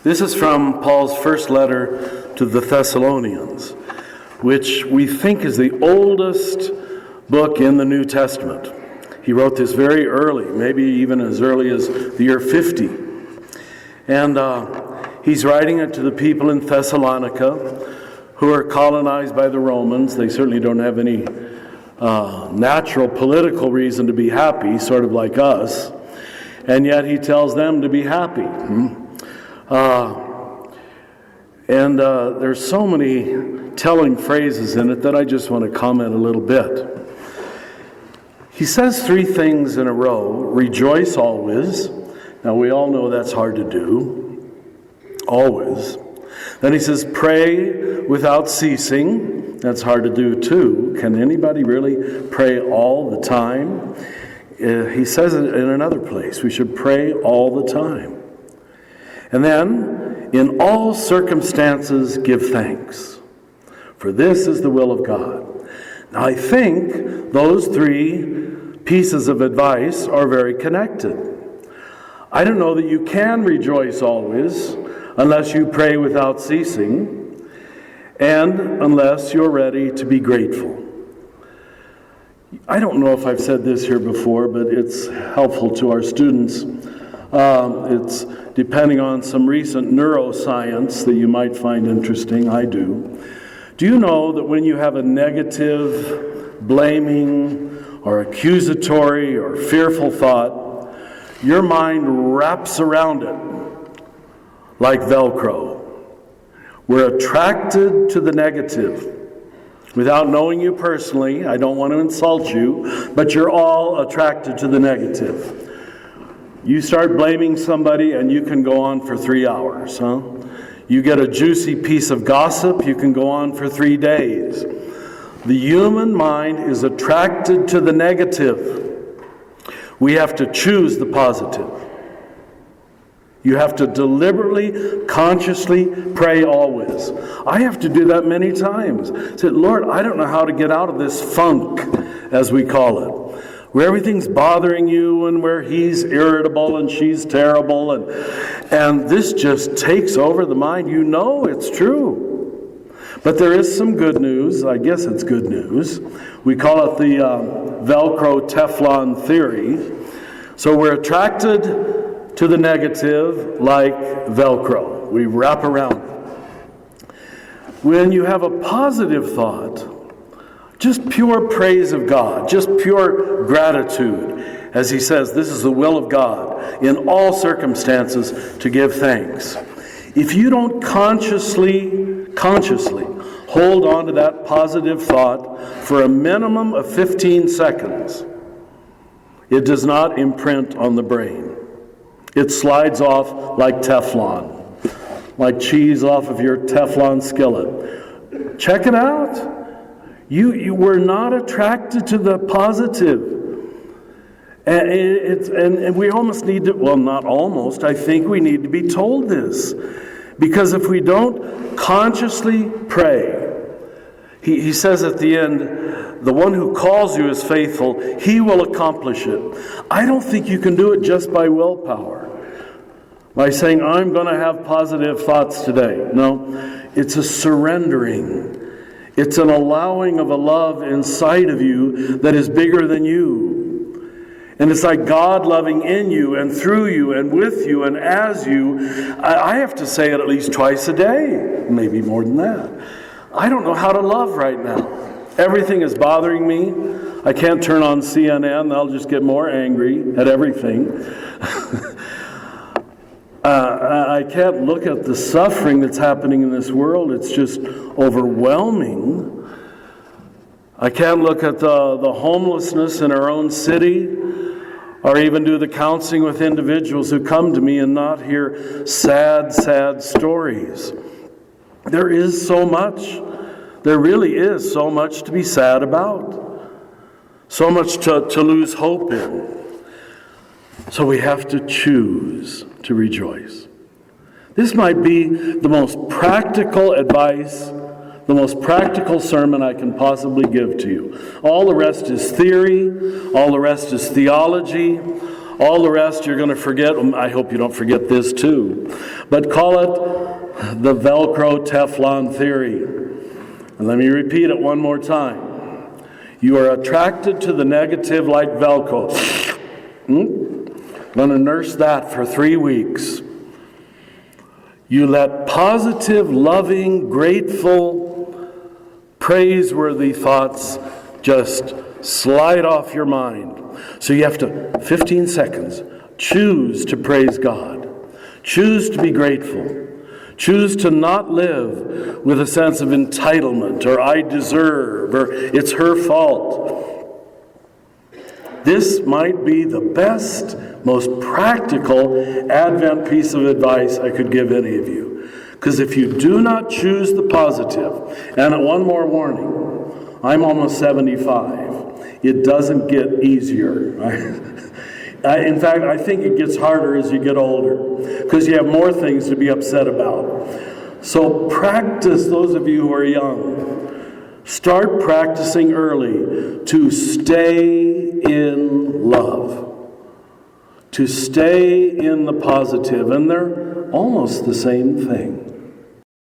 This is from Paul's first letter to the Thessalonians, which we think is the oldest book in the New Testament. He wrote this very early, maybe even as early as the year 50. And he's writing it to the people in Thessalonica who are colonized by the Romans. They certainly don't have any natural political reason to be happy, sort of like us. And yet he tells them to be happy. There's so many telling phrases in it that I just want to comment a little bit. He says three things in a row. Rejoice always. Now we all know that's hard to do. Always. Then he says pray without ceasing. That's hard to do too. Can anybody really pray all the time? He says it in another place. We should pray all the time. And then, in all circumstances, give thanks, for this is the will of God. Now, I think those three pieces of advice are very connected. I don't know that you can rejoice always unless you pray without ceasing and unless you're ready to be grateful. I don't know if I've said this here before, but it's helpful to our students. It's depending on some recent neuroscience that you might find interesting. I do. Do you know that when you have a negative, blaming, or accusatory, or fearful thought, your mind wraps around it like Velcro? We're attracted to the negative. Without knowing you personally, I don't want to insult you, but you're all attracted to the negative. You start blaming somebody and you can go on for 3 hours, huh? You get a juicy piece of gossip, you can go on for 3 days. The human mind is attracted to the negative. We have to choose the positive. You have to deliberately, consciously pray always. I have to do that many times. Say, Lord, I don't know how to get out of this funk, as we call it, where everything's bothering you and where he's irritable and she's terrible and this just takes over the mind. You know it's true. But there is some good news. I guess it's good news. We call it the Velcro Teflon theory. So we're attracted to the negative like Velcro. We wrap around it. When you have a positive thought, just pure praise of God, just pure gratitude. As he says, this is the will of God in all circumstances to give thanks. If you don't consciously hold on to that positive thought for a minimum of 15 seconds, it does not imprint on the brain. It slides off like Teflon, like cheese off of your Teflon skillet. Check it out. You were not attracted to the positive. And we almost need to, well, not almost, I think we need to be told this. Because if we don't consciously pray, he says at the end, the one who calls you is faithful, he will accomplish it. I don't think you can do it just by willpower. By saying, I'm going to have positive thoughts today. No, it's a surrendering. It's an allowing of a love inside of you that is bigger than you. And it's like God loving in you and through you and with you and as you. I have to say it at least twice a day, maybe more than that. I don't know how to love right now. Everything is bothering me. I can't turn on CNN. I'll just get more angry at everything. I can't look at the suffering that's happening in this world. It's just overwhelming. I can't look at the homelessness in our own city or even do the counseling with individuals who come to me and not hear sad, sad stories. There is so much. There really is so much to be sad about. So much to lose hope in. So we have to choose to rejoice. This might be the most practical advice, the most practical sermon I can possibly give to you. All the rest is theory, all the rest is theology, All the rest you're going to forget. I hope you don't forget this too. But call it the Velcro Teflon theory. And let me repeat it one more time. You are attracted to the negative like Velcro. Going to nurse that for 3 weeks. You let positive, loving, grateful, praiseworthy thoughts just slide off your mind. So you have to, 15 seconds, choose to praise God. Choose to be grateful. Choose to not live with a sense of entitlement or I deserve or it's her fault. This might be the best, most practical Advent piece of advice I could give any of you. Because if you do not choose the positive, and one more warning, I'm almost 75. It doesn't get easier. In fact, I think it gets harder as you get older because you have more things to be upset about. So practice, those of you who are young, start practicing early to stay in love, to stay in the positive, and they're almost the same thing.